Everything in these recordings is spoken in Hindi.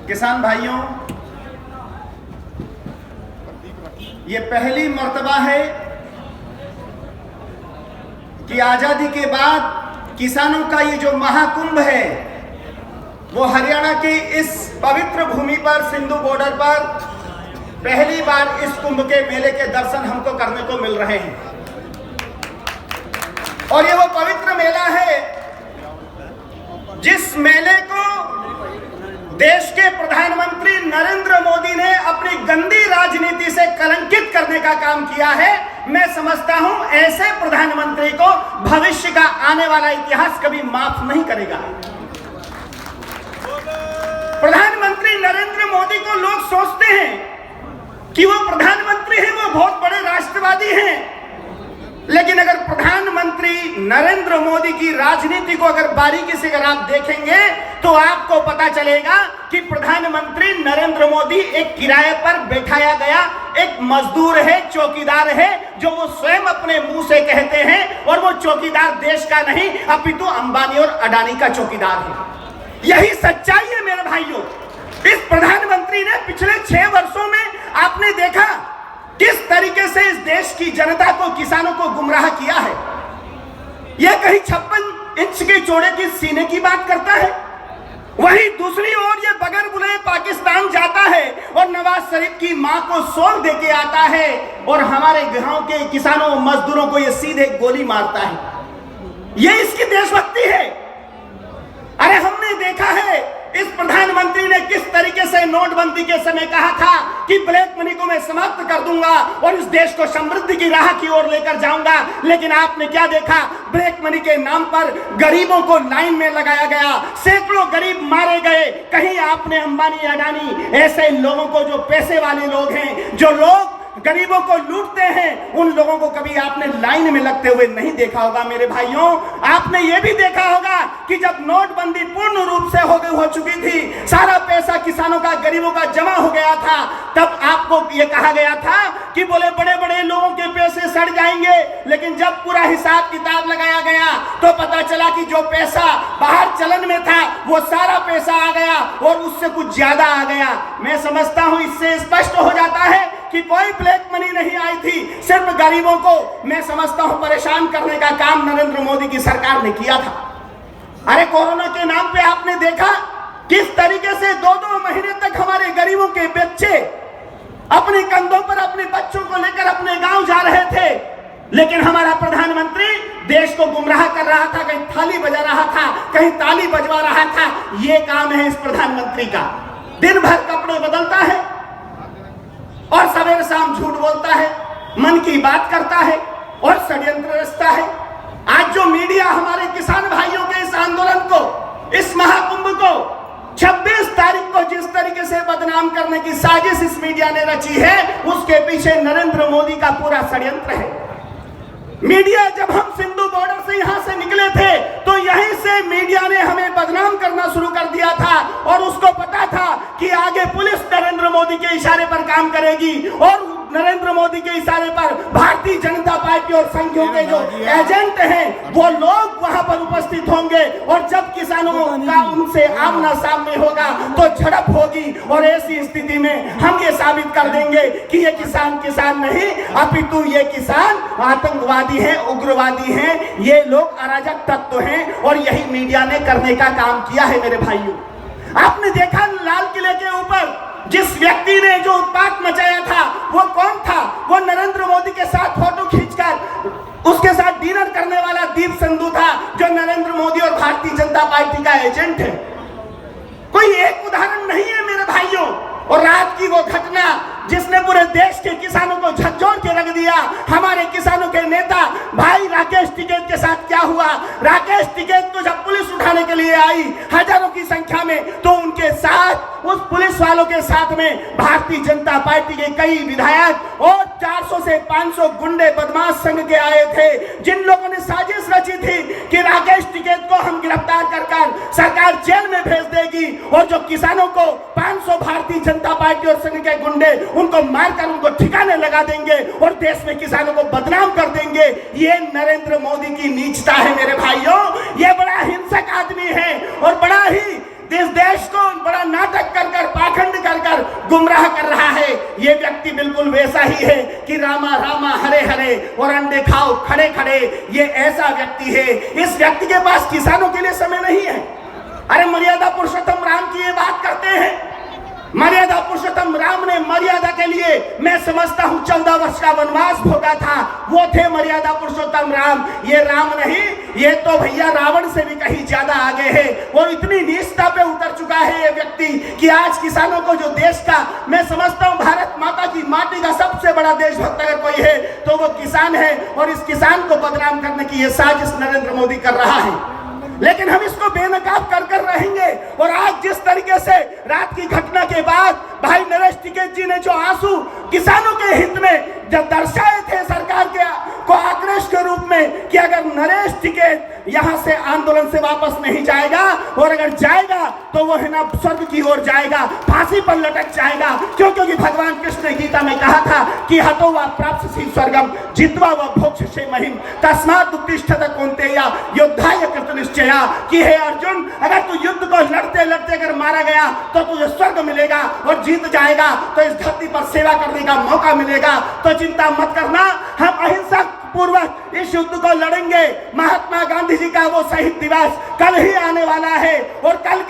किसान भाइयों, ये पहली मर्तबा है कि आजादी के बाद किसानों का ये जो महाकुंभ है वो हरियाणा की इस पवित्र भूमि पर, सिंधु बॉर्डर पर पहली बार इस कुंभ के मेले के दर्शन हमको करने को मिल रहे हैं। और ये वो पवित्र मेला है जिस मेले को देश के प्रधानमंत्री नरेंद्र मोदी ने अपनी गंदी राजनीति से कलंकित करने का काम किया है। मैं समझता हूं ऐसे प्रधानमंत्री को भविष्य का आने वाला इतिहास कभी माफ नहीं करेगा। प्रधानमंत्री नरेंद्र मोदी को लोग सोचते हैं कि वो प्रधानमंत्री हैं, वो बहुत बड़े राष्ट्रवादी हैं, लेकिन अगर प्रधानमंत्री नरेंद्र मोदी की राजनीति को अगर बारीकी से अगर आप देखेंगे तो आपको पता चलेगा कि प्रधानमंत्री नरेंद्र मोदी एक किराए पर बैठाया गया एक मजदूर है, चौकीदार है, जो वो स्वयं अपने मुंह से कहते हैं। और वो चौकीदार देश का नहीं अपितु अंबानी और अडानी का चौकीदार है। यही सच्चाई है मेरे भाइयों। इस प्रधानमंत्री ने पिछले 6 वर्षों में आपने देखा किस तरीके से इस देश की जनता को, किसानों को गुमराह किया है। यह कहीं 56 इंच के चौड़े की सीने की बात करता है, वहीं दूसरी ओर ये बगैर बुलाए पाकिस्तान जाता है और नवाज शरीफ की मां को सोल देके आता है और हमारे गांव के किसानों मजदूरों को ये सीधे गोली मारता है। ये इसकी देशभक्ति है। अरे हमने देखा है इस प्रधानमंत्री ने किस तरीके से नोटबंदी के समय कहा था कि ब्लैक मनी को मैं समाप्त कर दूंगा और इस देश को समृद्धि की राह की ओर लेकर जाऊंगा। लेकिन आपने क्या देखा? ब्लैक मनी के नाम पर गरीबों को लाइन में लगाया गया, सैकड़ों गरीब मारे गए। कहीं आपने अंबानी, अडानी ऐसे लोगों को, जो पैसे वाले लोग हैं, जो लोग गरीबों को लूटते हैं, उन लोगों को कभी आपने लाइन में लगते हुए नहीं देखा होगा। मेरे भाइयों, आपने ये भी देखा होगा कि जब नोटबंदी पूर्ण रूप से हो चुकी थी, सारा पैसा किसानों का, गरीबों का जमा हो गया था, तब आपको ये कहा गया था कि बोले बड़े बड़े लोगों के पैसे सड़ जाएंगे। लेकिन जब पूरा हिसाब किताब लगाया गया तो पता चला कि जो पैसा बाहर चलन में था वो सारा पैसा आ गया और उससे कुछ ज्यादा आ गया। मैं समझता हूं इससे स्पष्ट हो जाता है कि कोई ब्लैक मनी नहीं आई थी, सिर्फ गरीबों को मैं समझता हूं परेशान करने का काम नरेंद्र मोदी की सरकार ने किया था। अरे कोरोना के नाम पे आपने देखा किस तरीके से 2-2 महीने तक हमारे गरीबों के बच्चे अपने कंधों पर अपने बच्चों को लेकर अपने गांव जा रहे थे, लेकिन हमारा प्रधानमंत्री देश को गुमराह कर रहा था, कहीं थाली बजा रहा था, कहीं ताली बजवा रहा था। ये काम है इस प्रधानमंत्री का। दिन भर कपड़े बदलता है और सवेरे शाम झूठ बोलता है, मन की बात करता है और षड्यंत्र रचता है। आज जो मीडिया हमारे किसान भाइयों के इस आंदोलन को, इस महाकुंभ को 26 तारीख को जिस तरीके से बदनाम करने की साजिश इस मीडिया ने रची है, उसके पीछे नरेंद्र मोदी का पूरा षड्यंत्र है। मीडिया, जब हम सिंधु बॉर्डर से यहां से निकले थे तो यहीं से मीडिया ने हमें बदनाम करना शुरू कर दिया था और उसको पता था कि आगे पुलिस नरेंद्र मोदी के इशारे पर काम करेगी और नरेंद्र मोदी के इशारे पर भारतीय जनता पार्टी और संघियों के जो एजेंट हैं वो लोग वहां पर उपस्थित होंगे और जब किसानों का उनसे आमना सामने होगा तो झड़प होगी। और ऐसी स्थिति में हम ये साबित कर देंगे कि ये किसान किसान नहीं अपितु ये किसान आतंकवादी है, उग्रवादी हैं, ये लोग अराजक तत्व हैं। और यही मीडिया ने करने का काम किया है। मेरे भाइयों, आपने देखा लाल किले के ऊपर जिस व्यक्ति ने जो उत्पात मचाया था वो कौन था? वो नरेंद्र मोदी के साथ फोटो खींचकर उसके साथ डिनर करने वाला दीप संधू था, जो नरेंद्र मोदी और भारतीय जनता पार्टी का एजेंट है। कोई एक उदाहरण नहीं है मेरे भाइयों। और रात की वो घटना जिसने पूरे देश के किसानों को झकझोर के रख दिया, हमारे किसानों के नेता भाई राकेश टिकैत के साथ क्या हुआ? राकेश टिकैत को जब पुलिस उठाने के लिए आई हजारों की संख्या में, तो उनके साथ, उस पुलिस वालों के साथ में भारतीय जनता पार्टी के कई विधायक और 400 से 500 गुंडे बदमाश संघ के आए थे, जिन लोगों ने साजिश रची थी कि राकेश टिकैत को हम गिरफ्तार कर सरकार जेल में भेज देगी और जो किसानों को 500 भारतीय जनता पार्टी और संघ के गुंडे उनको मारकर उनको ठिकाने लगा देंगे और देश में किसानों को बदनाम कर देंगे। ये नरेंद्र मोदी की नीचता है मेरे भाइयों। ये बड़ा हिंसक आदमी है और बड़ा ही इस देश को बड़ा नाटक कर गुमराह कर रहा है, ये व्यक्ति बिल्कुल वैसा ही है कि रामा रामा हरे हरे और अंडे खाओ खड़े खड़े। ये ऐसा व्यक्ति है। इस व्यक्ति के पास किसानों के लिए समय नहीं है। अरे मर्यादा पुरुषोत्तम राम की ये बात करते हैं। मर्यादा पुरुषोत्तम राम ने मर्यादा के लिए मैं समझता हूं 14 वर्ष का वनवास भोगा था। वो थे मर्यादा पुरुषोत्तम राम। ये राम नहीं, ये तो भैया रावण से भी कहीं ज्यादा आगे है और इतनी नीचता पे उतर चुका है ये व्यक्ति कि आज किसानों को जो देश का, मैं समझता हूं भारत माता की माटी का सबसे बड़ा देशभक्त अगर कोई है तो वो किसान है। और इस किसान को बदनाम करने की ये साजिश नरेंद्र मोदी कर रहा है। लेकिन हम इसको बेनकाब कर कर रहेंगे। और आज जिस तरीके से रात की घटना के बाद भाई नरेश टिकैत जी ने जो आंसू किसानों के हित में जब दर्शाए थे सरकार के को आक्रोश के रूप में कि अगर नरेश टिकैत यहां से आंदोलन से वापस नहीं जाएगा और अगर जाएगा तो वो है ना स्वर्ग की ओर जाएगा, फांसी पर लटक जाएगा। क्योंकि भगवान कृष्ण ने गीता में कहा था कि हतो वा प्राप्स्यसि स्वर्गम जित्वा वा भोक्ष्यसे महिम तस्मात् उत्तिष्ठत कौन्तेय युद्धाय कृतनिश्चया। कि हे अर्जुन, अगर तू युद्ध को लड़ते लड़ते अगर मारा गया तो तुझे स्वर्ग मिलेगा और जीत जाएगा तो इस धरती पर सेवा करने का मौका मिलेगा। तो चिंता मत करना, हम अहिंसा पूर्वक इस युद्ध को लड़ेंगे। महात्मा गांधी जी का वो शहीद दिवस कल ही आने वाला है और कल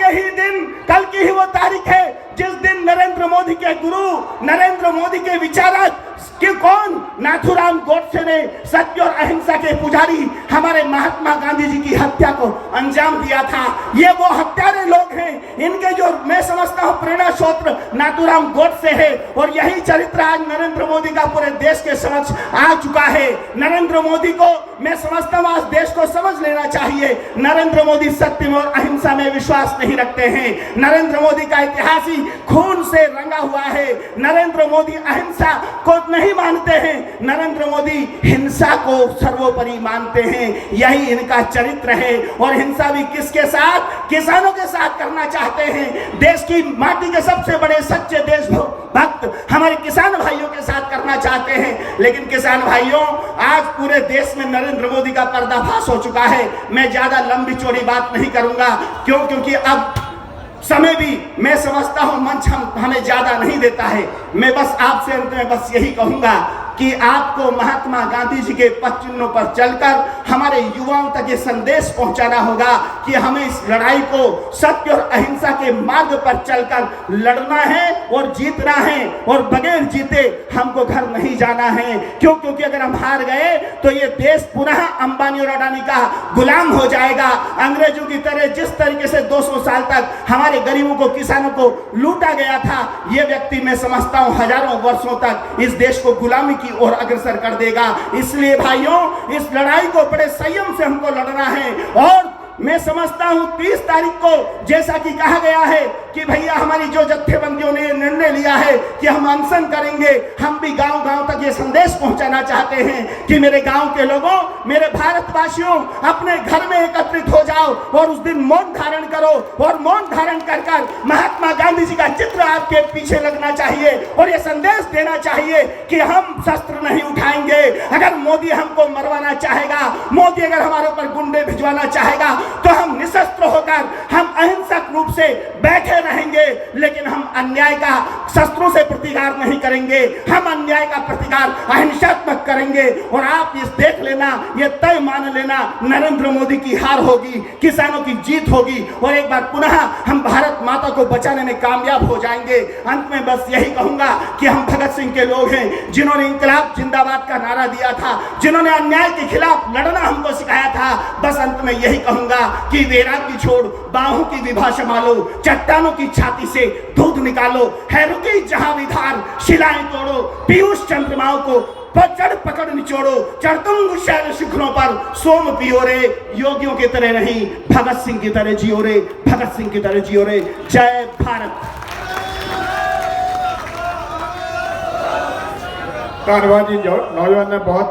की ही वो तारीख है जिस दिन नरेंद्र मोदी के गुरु, नरेंद्र मोदी के विचारक कि कौन, नाथूराम गोडसे ने सत्य और अहिंसा के पुजारी हमारे महात्मा गांधी जी की हत्या को अंजाम दिया था। ये वो हत्यारे लोग हैं, इनके जो मैं समझता हूँ प्रेरणा स्रोत नाथूराम गोडसे है। और यही चरित्र आज नरेंद्र मोदी का पूरे देश के समक्ष आ चुका है। नरेंद्र मोदी को मैं समझता हूँ आज देश को समझ लेना चाहिए। नरेंद्र मोदी सत्य और अहिंसा में विश्वास नहीं रखते हैं। नरेंद्र मोदी का इतिहास ही खून से रंगा हुआ है। नरेंद्र मोदी अहिंसा को नहीं मानते हैं, नरेंद्र मोदी हिंसा को सर्वोपरि मानते हैं। यही इनका चरित्र है। और हिंसा भी किसके साथ? किसानों के साथ करना चाहते हैं। देश की माटी के सबसे बड़े सच्चे देशभक्त हमारे किसान भाइयों के साथ करना चाहते हैं। लेकिन किसान भाइयों, आज पूरे देश में नरेंद्र मोदी का पर्दाफाश हो चुका है। मैं ज्यादा लंबी चौड़ी बात नहीं करूंगा, क्योंकि अब समय भी मैं समझता हूं मंच हमें ज्यादा नहीं देता है। मैं बस आपसे अंत में बस यही कहूंगा कि आपको महात्मा गांधी जी के पद चिन्हों पर चलकर हमारे युवाओं तक ये संदेश पहुंचाना होगा कि हमें इस लड़ाई को सत्य और अहिंसा के मार्ग पर चलकर लड़ना है और जीतना है। और बगैर जीते हमको घर नहीं जाना है। क्योंकि अगर हम हार गए तो ये देश पुनः अंबानी और अडानी का गुलाम हो जाएगा। अंग्रेजों की तरह जिस तरीके से 200 साल तक हमारे गरीबों को, किसानों को लूटा गया था, ये व्यक्ति मैं समझता हूं हजारों वर्षों तक इस देश को गुलामी की ओर अग्रसर कर देगा। इसलिए भाइयों, इस लड़ाई को बड़े संयम से हमको लड़ना है। और मैं समझता हूं 30 तारीख को जैसा कि कहा गया है कि भैया हमारी जो जत्थेबंदियों ने निर्णय लिया है कि हम अनशन करेंगे, हम भी गांव गांव तक ये संदेश पहुंचाना चाहते हैं कि मेरे गांव के लोगों, मेरे भारतवासियों, अपने घर में एकत्रित हो जाओ और उस दिन मौन धारण करो। और मौन धारण कर कर महात्मा गांधी जी का चित्र आपके पीछे लगना चाहिए और ये संदेश देना चाहिए कि हम शस्त्र नहीं उठाएंगे। अगर मोदी हमको मरवाना चाहेगा, मोदी अगर हमारे ऊपर गुंडे भिजवाना चाहेगा तो हम निशस्त्र होकर, हम अहिंसक रूप से बैठे रहेंगे। लेकिन हम अन्याय का शस्त्रों से प्रतिकार नहीं करेंगे, हम अन्याय का प्रतिकार अहिंसात्मक करेंगे। और आप इस देख लेना, ये तय मान लेना, नरेंद्र मोदी की हार होगी, किसानों की जीत होगी और एक बार पुनः हम भारत माता को बचाने में कामयाब हो जाएंगे। अंत में बस यही कहूंगा कि हम भगत सिंह के लोग हैं जिन्होंने इंकलाब जिंदाबाद का नारा दिया था, जिन्होंने अन्याय के खिलाफ लड़ना हमको सिखाया था। बस अंत में यही कहूंगा कि वैराग्य छोड़ बाहों की विभा संभालो, चट्टानों की छाती से दूध निकालो, है रुकी जहां विधार शिलाएं तोड़ो, पीयूष चंद्रमाओं को चढ़ पकड़ निचोड़ो, चढ़तुंग शैल शिखरों पर सोम पियो रे, योगियों की तरह नहीं भगत सिंह की तरह जियो रे, भगत सिंह की तरह जियो रे। जय भारत। धन्यवाद जी। नौजवान ने बहुत